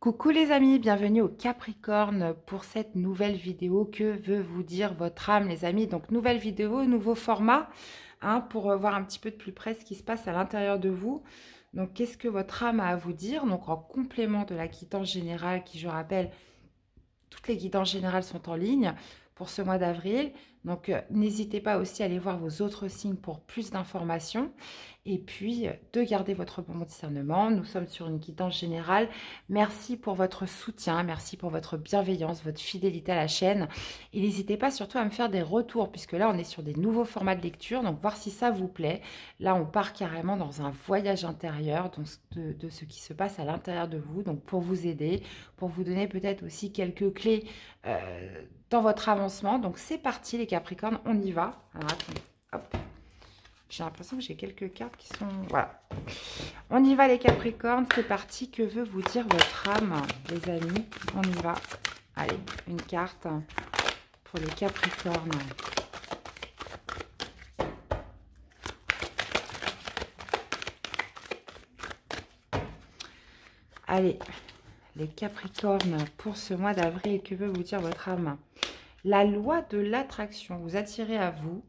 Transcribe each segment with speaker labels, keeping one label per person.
Speaker 1: Coucou les amis, bienvenue au Capricorne pour cette nouvelle vidéo. Que veut vous dire votre âme les amis? Donc nouvelle vidéo, nouveau format pour voir un petit peu de plus près ce qui se passe à l'intérieur de vous. Donc qu'est-ce que votre âme a à vous dire? Donc en complément de la guidance générale qui, je rappelle, toutes les guidances générales sont en ligne pour ce mois d'avril. Donc n'hésitez pas aussi à aller voir vos autres signes pour plus d'informations. Et puis de garder votre bon discernement. Nous sommes sur une guidance générale. Merci pour votre soutien, merci pour votre bienveillance, votre fidélité à la chaîne. Et n'hésitez pas surtout à me faire des retours, puisque là on est sur des nouveaux formats de lecture, donc voir si ça vous plaît. Là on part carrément dans un voyage intérieur de ce qui se passe à l'intérieur de vous, donc pour vous aider, pour vous donner peut-être aussi quelques clés dans votre avancement. Donc c'est parti les Capricornes, on y va. Alors attendez, hop. J'ai l'impression que j'ai quelques cartes qui sont... Voilà. On y va les Capricornes, c'est parti. Que veut vous dire votre âme, les amis? On y va. Allez, une carte pour les Capricornes. Allez, les Capricornes, pour ce mois d'avril, que veut vous dire votre âme? La loi de l'attraction, vous attirez à vous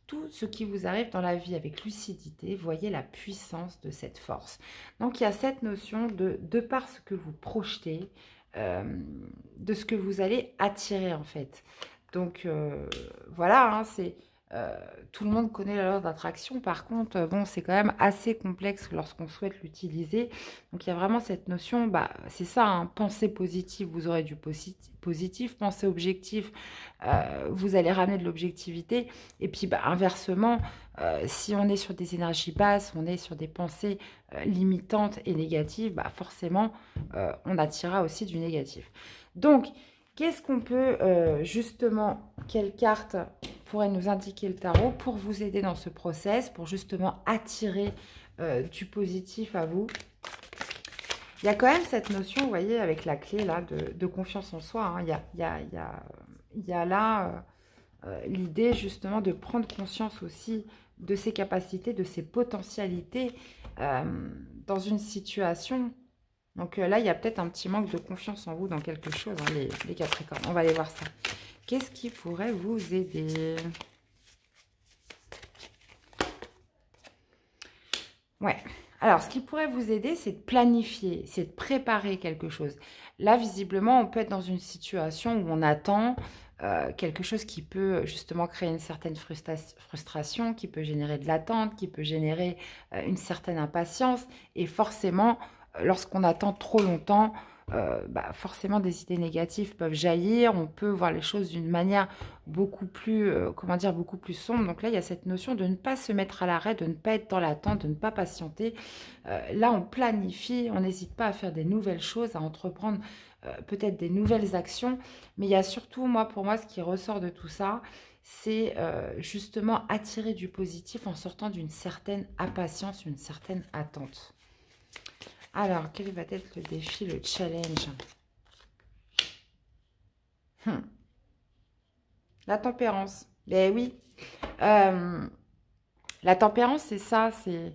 Speaker 1: tout ce qui vous arrive dans la vie avec lucidité. Voyez la puissance de cette force. Donc il y a cette notion de par ce que vous projetez, de ce que vous allez attirer en fait. Donc voilà, c'est tout le monde connaît la loi d'attraction. Par contre, bon, c'est quand même assez complexe lorsqu'on souhaite l'utiliser. Donc il y a vraiment cette notion, c'est ça, pensée positive, vous aurez du positif, pensée objective, vous allez ramener de l'objectivité. Et puis inversement, si on est sur des énergies basses, on est sur des pensées limitantes et négatives, forcément, on attirera aussi du négatif. Donc, qu'est-ce qu'on peut justement, quelle carte pourrait nous indiquer le tarot pour vous aider dans ce process, pour justement attirer du positif à vous? Il y a quand même cette notion, vous voyez, avec la clé là de confiance en soi. Il y a là l'idée justement de prendre conscience aussi de ses capacités, de ses potentialités dans une situation. Donc là, il y a peut-être un petit manque de confiance en vous dans quelque chose, les Capricornes. On va aller voir ça. Qu'est-ce qui pourrait vous aider? Ouais. Alors, ce qui pourrait vous aider, c'est de planifier, c'est de préparer quelque chose. Là, visiblement, on peut être dans une situation où on attend quelque chose qui peut justement créer une certaine frustration, qui peut générer de l'attente, qui peut générer une certaine impatience. Et forcément, lorsqu'on attend trop longtemps, forcément des idées négatives peuvent jaillir. On peut voir les choses d'une manière beaucoup plus, comment dire, beaucoup plus sombre. Donc là, il y a cette notion de ne pas se mettre à l'arrêt, de ne pas être dans l'attente, de ne pas patienter. Là, on planifie, on n'hésite pas à faire des nouvelles choses, à entreprendre peut-être des nouvelles actions. Mais il y a surtout, pour moi, ce qui ressort de tout ça, c'est justement attirer du positif en sortant d'une certaine impatience, une certaine attente. Alors, quel va être le défi, le challenge? La tempérance. Ben oui. La tempérance, c'est ça,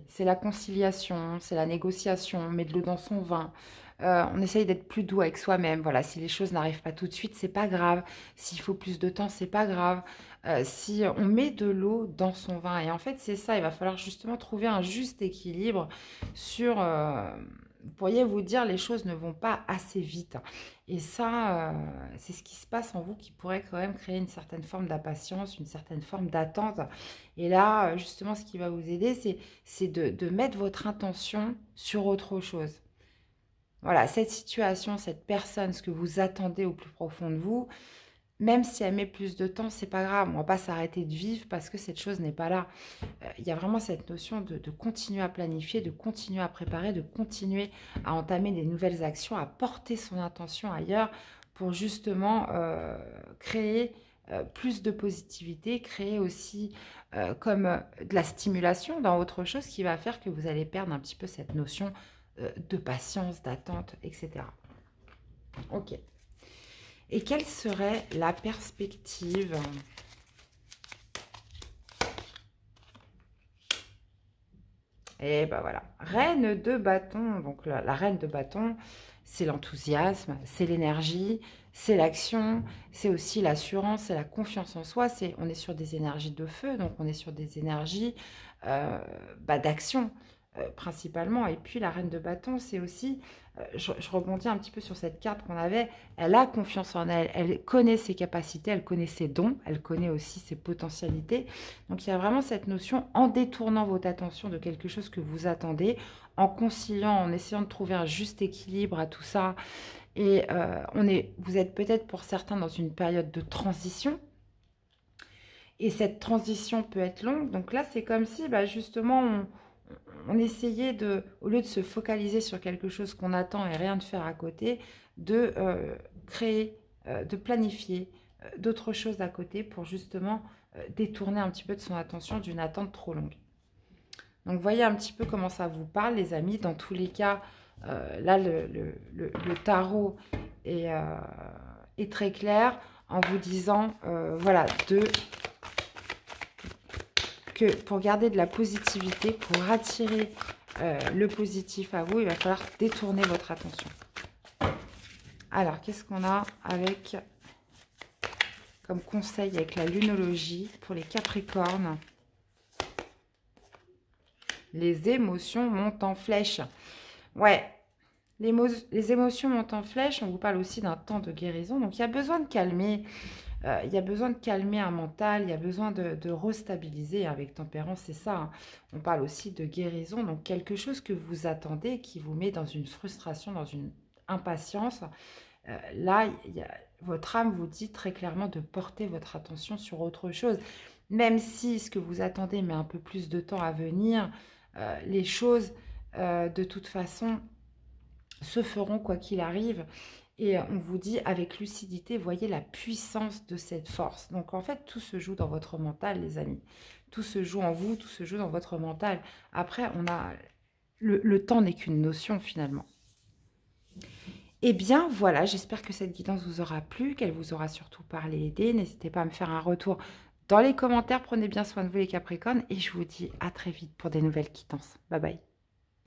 Speaker 1: c'est la conciliation, c'est la négociation, on met de l'eau dans son vin. On essaye d'être plus doux avec soi-même. Voilà, si les choses n'arrivent pas tout de suite, c'est pas grave. S'il faut plus de temps, c'est pas grave. Si on met de l'eau dans son vin, et en fait, c'est ça, il va falloir justement trouver un juste équilibre sur... vous pourriez vous dire, les choses ne vont pas assez vite. Et ça, c'est ce qui se passe en vous qui pourrait quand même créer une certaine forme d'impatience, une certaine forme d'attente. Et là, justement, ce qui va vous aider, c'est de mettre votre intention sur autre chose. Voilà, cette situation, cette personne, ce que vous attendez au plus profond de vous, même si elle met plus de temps, c'est pas grave. On ne va pas s'arrêter de vivre parce que cette chose n'est pas là. Il y a vraiment cette notion de continuer à planifier, de continuer à préparer, de continuer à entamer des nouvelles actions, à porter son attention ailleurs pour justement créer plus de positivité, créer aussi comme de la stimulation dans autre chose qui va faire que vous allez perdre un petit peu cette notion de patience, d'attente, etc. Ok. Et quelle serait la perspective? Et ben voilà, reine de bâton. Donc la reine de bâton, c'est l'enthousiasme, c'est l'énergie, c'est l'action, c'est aussi l'assurance, c'est la confiance en soi. On est sur des énergies de feu, donc on est sur des énergies d'action principalement. Et puis la reine de bâton, c'est aussi, je rebondis un petit peu sur cette carte qu'on avait, elle a confiance en elle, elle connaît ses capacités, elle connaît ses dons, elle connaît aussi ses potentialités. Donc il y a vraiment cette notion, en détournant votre attention de quelque chose que vous attendez, en conciliant, en essayant de trouver un juste équilibre à tout ça. Et vous êtes peut-être pour certains dans une période de transition. Et cette transition peut être longue. Donc là, c'est comme si justement, on essayait de, au lieu de se focaliser sur quelque chose qu'on attend et rien de faire à côté, de créer, de planifier d'autres choses à côté pour justement détourner un petit peu de son attention d'une attente trop longue. Donc, voyez un petit peu comment ça vous parle, les amis. Dans tous les cas, là, le tarot est très clair en vous disant, voilà, que pour garder de la positivité, pour attirer le positif à vous, il va falloir détourner votre attention. Alors, qu'est-ce qu'on a avec comme conseil avec la lunologie pour les Capricornes? Les émotions montent en flèche. Ouais, les émotions montent en flèche. On vous parle aussi d'un temps de guérison. Donc, il y a besoin de calmer. Il y a besoin de calmer un mental. Il y a besoin de restabiliser. Avec tempérance, c'est ça. Hein. On parle aussi de guérison. Donc, quelque chose que vous attendez qui vous met dans une frustration, dans une impatience. Là, votre âme vous dit très clairement de porter votre attention sur autre chose. Même si ce que vous attendez met un peu plus de temps à venir, les choses, de toute façon, se feront quoi qu'il arrive. Et on vous dit avec lucidité, voyez la puissance de cette force. Donc en fait, tout se joue dans votre mental, les amis. Tout se joue en vous, tout se joue dans votre mental. Après, le temps n'est qu'une notion finalement. Eh bien, voilà, j'espère que cette guidance vous aura plu, qu'elle vous aura surtout parlé et aidé. N'hésitez pas à me faire un retour dans les commentaires. Prenez bien soin de vous les Capricornes et je vous dis à très vite pour des nouvelles guidances. Bye bye.